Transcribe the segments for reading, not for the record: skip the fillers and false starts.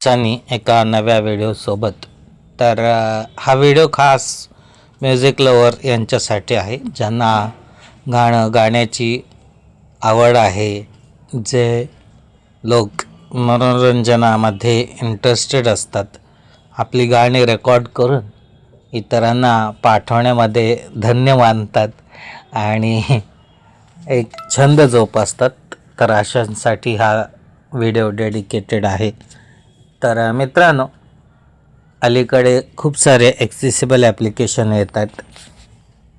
चानी एका नव्या व्हिडिओसोबत. तर हा व्हिडिओ खास म्युझिक लवर यांच्यासाठी आहे, ज्यांना गाण्याची आवड आहे, जे लोक मनोरंजनामध्ये इंटरेस्टेड असतात, आपली गाणी रेकॉर्ड करून इतरांना पाठवण्यामध्ये धन्य मानतात आणि एक छंद जोपासतात. तर अशांसाठी हा व्हिडिओ डेडिकेटेड आहे. तर मित्रांनो, अलीकडे खूप सारे ॲक्सेसिबल ॲप्लिकेशन येतात.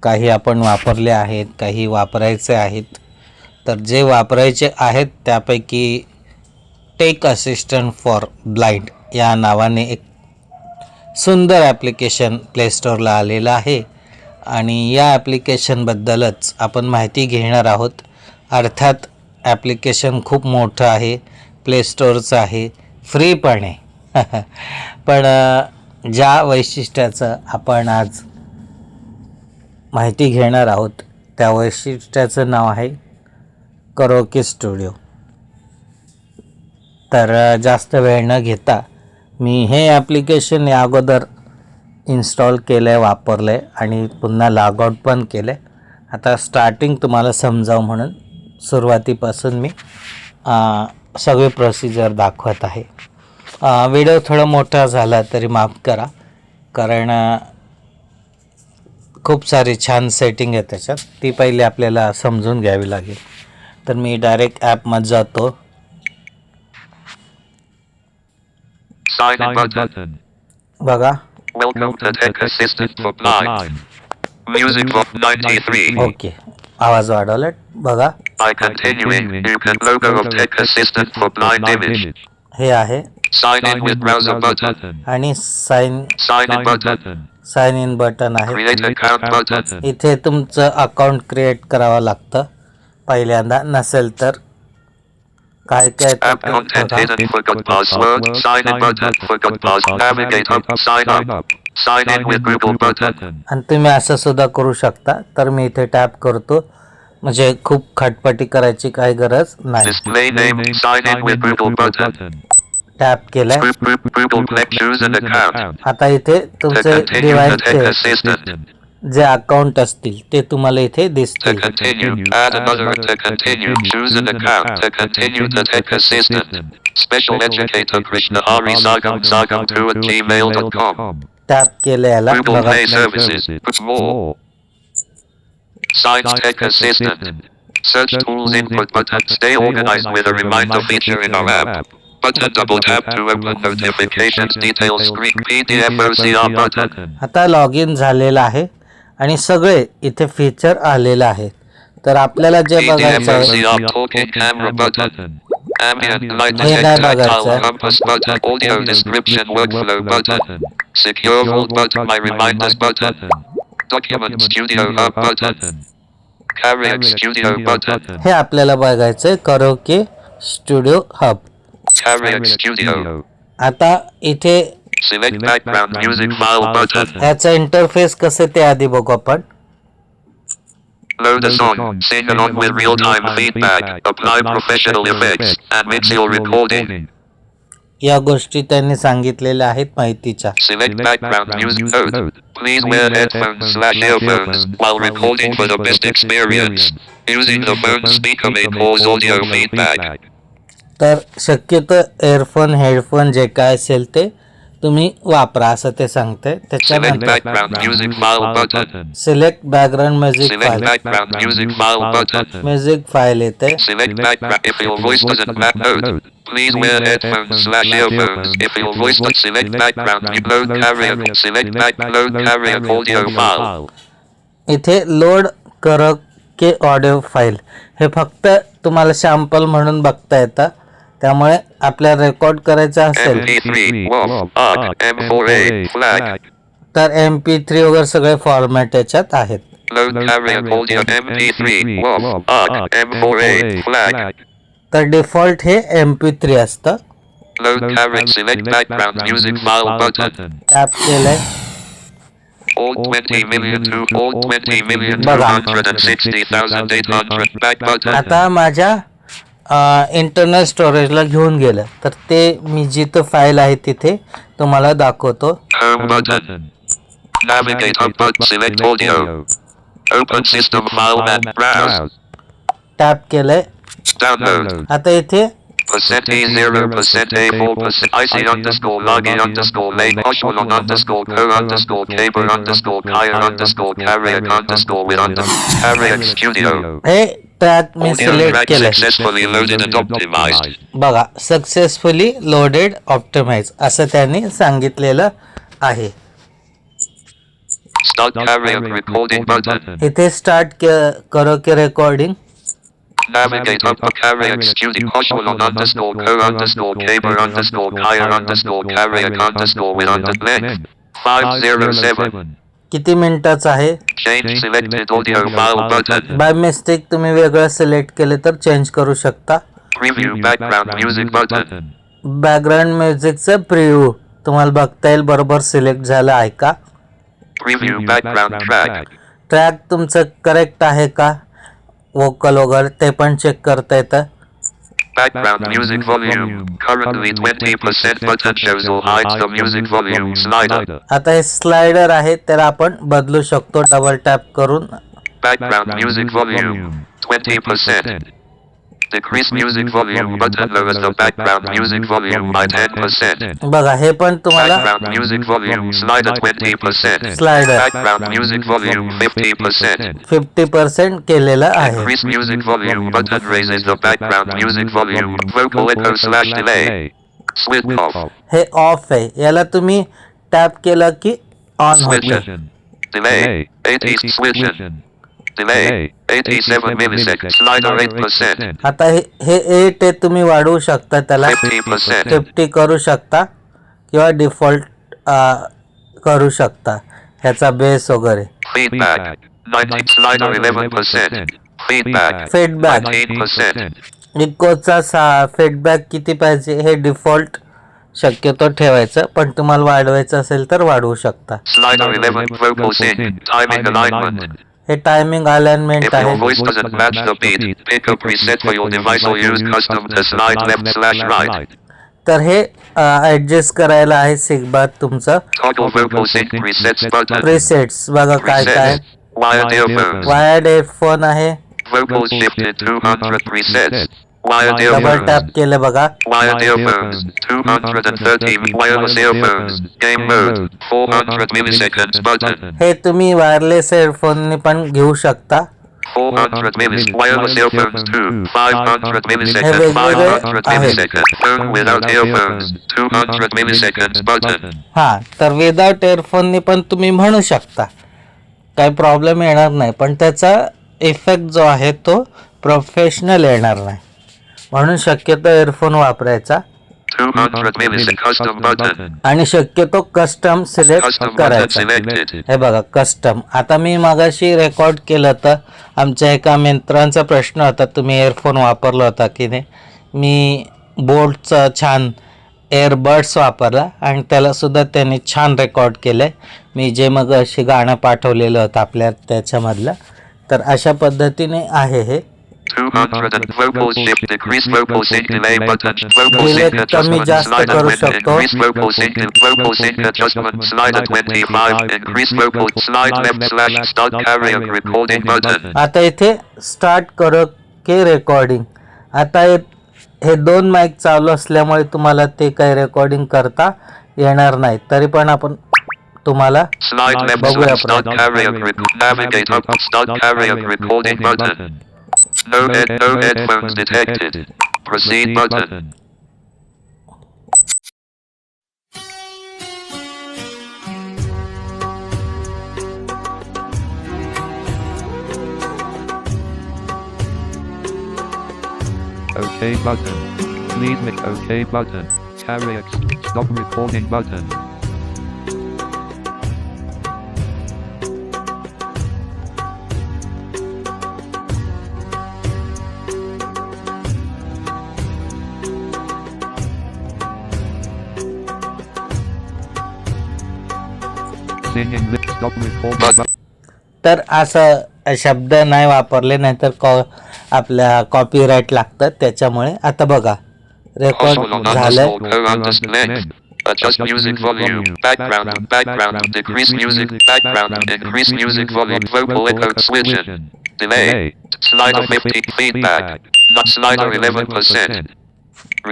काही आपण वापरले आहेत, काही वापरायचे आहेत. तर जे वापरायचे आहेत त्यापैकी टेक असिस्टंट फॉर ब्लाइंड या नावाने एक सुंदर ॲप्लिकेशन प्ले स्टोअरला आलेलं आहे आणि या ॲप्लिकेशनबद्दलच आपण माहिती घेणार आहोत. अर्थात ॲप्लिकेशन खूप मोठं आहे, प्ले स्टोअरचं आहे, फ्री पण आहे. पण ज्या वैशिष्ट्याचं आपण आज माहिती घेणार आहोत त्या वैशिष्ट्याचं नाव आहे करोके स्टुडिओ. तर जास्त वेळ न घेता मी हे ॲप्लिकेशन या अगोदर इन्स्टॉल केलं आहे, वापरलं आहे आणि पुन्हा लॉग आउट पण केलं आहे. आता स्टार्टिंग तुम्हाला समजावं म्हणून सुरुवातीपासून मी सगळे प्रोसिजर दाखवत आहे. व्हिडिओ थोडा मोठा झाला तरी माफ करा, कारण खूप सारी छान सेटिंग आहे त्याच्यात, ती पहिले आपल्याला समजून घ्यावी लागेल. तर मी डायरेक्ट ॲपमध्ये जातो. Sign in button. बघा, Welcome to Tech Assistant for Blind. Music for 93. Okay, आवाज वाढवला बघा. By continuing, you can logo of Tech Assistant for Blind image. हे आहे Sign in with browser button. आणि Sign in button. Sign in button आहे. Create account button. इथे तुमचं account create करावं लागतं पहिल्यांदा, नसेल तर काय काय App content hidden, forgot password. Sign in button, forgot password. Navigate up, sign up. Sign in with Google button. आणि तुम्ही असं सुद्धा करू शकता. तर मी इथे टॅप करतो, म्हणजे खूप खटपटी करायची काही गरज नाही. Display name, sign in with Google button. Tap केलाय. Google Play, choose an account. आता इथे To तुमचे continue to Tech डिव्हाइसचे Assistant. जे अकाउंट असतील ते तुम्हाला इथे To दिसतील. continue, add another. To continue, choose an account. To continue to Tech Assistant. Special Educator Krishna Hari Sagam 2@gmail.com. Tap केलं याला Google बघा. Play Services. More. Signs Tech Assistant. Search tools input button. Stay organized with a reminder feature in our app. Button double tap to open notifications details screen. PDF OCR button. आता log in झालेलं आहे आणि सगळे इथे feature आलेलं आहे. तर आपल्याला जे PDF बघायचं आहे, OCR talking camera button. Ambient light हे काय detect tactile बघायचं? compass button. Audio description workflow button. Secure vault button. My reminders button. Document Studio Hub button. Carrier Studio button. हे आपल्याला बघायचं आहे karaoke studio hub. Carrier Studio. आता इथे Select background music file button. ह्याचा interface कसं ते आधी बघू आपण. Load a song. Sing along with real-time feedback. Apply professional effects and mix your recording. या गोष्टी त्यांनी सांगितलेल्या आहेत माहितीच्या. Select background music note. Please wear headphones/earphones while recording for the best experience. Using the phone speaker may cause audio feedback. तर शक्यतो earphone headphone जे काय असेल ते तुम्ही वापरा असं ते सांगते. Select त्याच्यानंतर background music file button. Select background music Select file. background music file button. Music file येते. Select background if your voice doesn't match note. Please wear headphones/earphones if your voice does. Select background load carrier. Select load carrier audio file. इथे load karaoke audio file हे फक्त तुम्हाला sample म्हणून बघता येतं. त्यामुळे आपल्याला रेकॉर्ड करायचं असेल MP3 WAV ARC M4A FLAC. तर MP3 वगैरे सगळे फॉर्मॅट याच्यात आहेत. Load carrier audio MP3 WAV ARC M4A FLAC. तर डिफॉल्ट हे MP3 असतं. Load carrier. Select background music file button. Tap केलंय. All 20 million to all 20 million Bye-bye. 260,800 back button. आता माझ्या इंटरनल स्टोरेजला घेऊन गेलं तर ते मी जिथं फाईल आहे तिथे तुम्हाला दाखवतो. Home button. Navigate up button. Select audio. Open system file map. Browse. Tap केलंय. Download. आता इथे Percent E0%, A4%, IC underscore login underscore late Oswalon underscore co underscore caber underscore kaya underscore carrier underscore with underscore carrier studio. हे track मी Audio select track केलंय. successfully loaded and optimized. बघा successfully loaded optimise असं त्यांनी सांगितलेलं आहे. Start carrier recording button. इथे start करो की recording. Navigate up the carrier studio Oswalon underscore co underscore caber underscore kaya underscore carrier underscore with length 507. किती मिनिटाचं आहे. Change selected audio file button. By mistake तुम्ही वेगळं सिलेक्ट केले तर चेंज करू शकता. Preview background music button. Background म्युझिकचं प्रिव्ह्यू तुम्हाला बघता येईल बरोबर सिलेक्ट झालं आहे का. Preview background track. ट्रॅक तुमचं करेक्ट आहे का वोकल वगैरे ते पण चेक करता येतं. Background music volume. Currently 20% button shows or hides the music volume slider. आता हे स्लायडर आहे तर आपण बदलू शकतो डबल टॅप करून. Background music volume 20%. Decrease music volume button lowers the background music volume by 10%. बघा हे पण तुम्हाला Background music volume slider 20%. Slider Background music volume 50%. 50% केलेलं आहे. Increase music volume button raises the background music volume. Vocal echo / delay. Switch off. हे of आहे. याला तुम्ही टॅप केलं की ऑन होते. Switch. Delay. 80 switch. Delay. 87 milliseconds. Slider 8%. आता हे 8 आहे तुम्ही वाढवू शकता त्याला 50%. 50 करू शकता किंवा डिफॉल्ट करू शकता ह्याचा बेस वगैरे. Feedback. 90. Slider 11%. Feedback. Feedback 19%. इकोचा feedback किती पाहिजे हे डिफॉल्ट शक्यतो ठेवायचं पण तुम्हाला वाढवायचं असेल तर वाढवू शकता. Slider 11. Vocal sync. Timing alignment. हे टायमिंग अलाइनमेंट If your आहे. voice doesn't match the beat, pick a preset for your device or use custom to slide left/right. तर हे ऍडजस्ट करायला आहे सिगबार तुमचं Toggle vocal sync presets button. Presets बघा काय काय. Presets. Wired earphones. Wired headphone आहे. Vocals shifted 200 presets. Wired double earphones. Tap केले बघा. Wired earphones. 230 wireless earphones. Game mode. 400 milliseconds button. हे तुम्ही वायरलेस हेडफोननी पण घेऊ शकता. 400 milliseconds. Wireless earphones 2. 500 milliseconds. वेगवेगळे 500 आहेत. milliseconds. Phone without earphones. 200 milliseconds button. हा तर विदाउट एअरफोननी पण तुम्ही म्हणू शकता काही प्रॉब्लेम येणार नाही पण त्याचा इफेक्ट जो आहे तो प्रोफेशनल येणार नाही म्हणून शक्यतो एअरफोन वापरायचा 200 milliseconds. Custom button. आणि शक्यतो कस्टम सिलेक्ट Custom button करायचा. selected. हे बघा कस्टम. आता मी मागाशी रेकॉर्ड केलं होतं आमच्या एका मित्रांचा प्रश्न होता तुम्ही एअरफोन वापरला होता की नाही. मी बोटचं छान एअरबड्स वापरला आणि त्यालासुद्धा त्यांनी छान रेकॉर्ड केलं आहे. मी जे मग अशी गाणं पाठवलेलं होतं आपल्या त्याच्यामधलं तर अशा पद्धतीने आहे हे. 200 and vocal shift. Decrease vocal sync delay button. Vocal Delay sync कमी adjustment जास्त slider करू 20. शकतो. Increase vocal sync and vocal sync adjustment slider 25. Increase vocal slide left/ start carrier recording button. आता इथे स्टार्ट करो की रेकॉर्डिंग. आता हे दोन माईक चालू असल्यामुळे तुम्हाला ते काही रेकॉर्डिंग करता येणार नाही तरी पण आपण तुम्हाला Slide left बघूया / start carrier navigate up start carrier recording button. No headphones detected. Proceed button. OK button. Please make OK button. Carry X. Stop recording button. Singing lip. Stop recording button. तर असं शब्द नाही वापरले, नाहीतर आपल्या copyright लागतं त्याच्यामुळे. आता बघा रेकॉर्ड झालं. Adjust music volume. Background. Decrease music. Background. Increase music volume. Vocal echo switch. Delay. Slider 50. Feedback. Not slider 11%.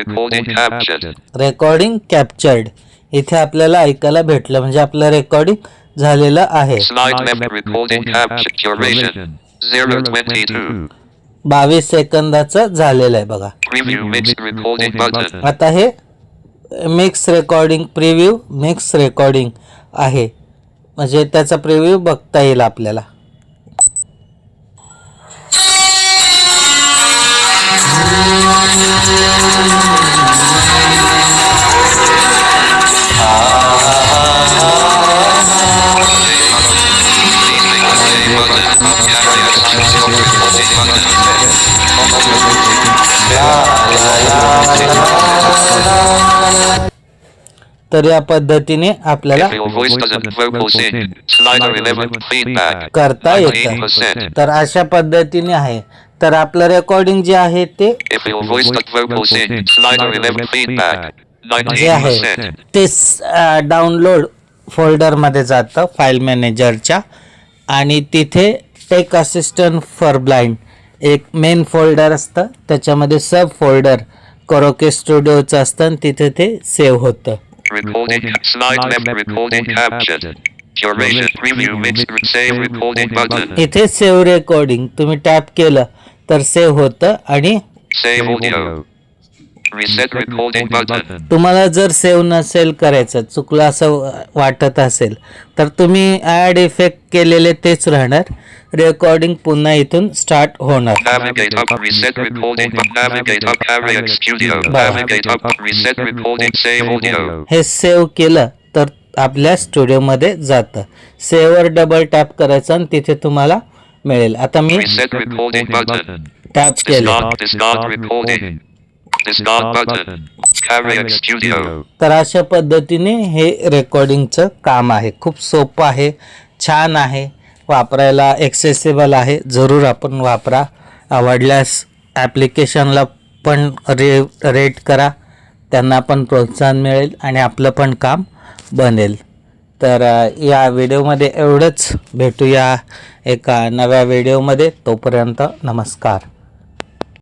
Recording captured. Recording captured. इथे आपल्याला ऐकायला भेटलं, म्हणजे आपलं रेकॉर्डिंग झालेलं आहे. Slide left. Recording captured. Duration 0:22. 22 सेकंदाचं झालेलं आहे बघा. Preview mixed recording button. आता हे mix recording, preview mix recording आहे, म्हणजे त्याचा प्रिव्ह्यू बघता येईल आपल्याला. तर या पद्धतीने आपल्याला If your voice doesn't vocal sing, slider 11 feedback. करता येतं. 19%. तर अशा पद्धतीने आहे. तर आपलं रेकॉर्डिंग जे आहे ते If your voice doesn't vocal sing, slider 11 feedback. जे आहे 19%. ते डाउनलोड फोल्डरमध्ये जातं फाईल मॅनेजरच्या, आणि तिथे टेक असिस्टंट फॉर ब्लाइंड एक मेन फोल्डर असतं, त्याच्यामध्ये सब फोल्डर करोके स्टुडिओचं असतं आणि तिथे ते सेव्ह होतं. Recording. Slide left. Recording captured. Duration. Preview mixed. Save recording button. इथे सेव्ह रेकॉर्डिंग तुम्ही टॅप केलं तर सेव्ह होतं, आणि Save audio. Reset recording button. तुम्हाला जर सेव्ह नसेल करायचं, चुकलं असं वाटत असेल, तर तुम्ही ॲड इफेक्ट केलेले तेच राहणार. रेकॉर्डिंग पुन्हा इथून स्टार्ट होणार. Navigate up. Reset recording. Navigate up. Karaoke Studio. Navigate up. Reset recording. Save audio. हे सेव्ह केलं तर आपल्या स्टुडिओमध्ये जातं. सेव्हवर डबल टॅप करायचं आणि तिथे तुम्हाला मिळेल. आता मी Reset recording button. टॅप केलं. Discard recording. Discard button. Karaoke Studio. तर अशा पद्धतीने हे रेकॉर्डिंगचं काम आहे. खूप सोपं आहे, छान आहे, वापरायला ॲक्सेसिबल आहे. जरूर आपण वापरा. आवडल्यास ॲप्लिकेशनला पण रेट करा, त्यांना पण प्रोत्साहन मिळेल आणि आपलं पण काम बनेल. तर या व्हिडिओमध्ये एवढंच. भेटूया एका नव्या व्हिडिओमध्ये. तोपर्यंत नमस्कार.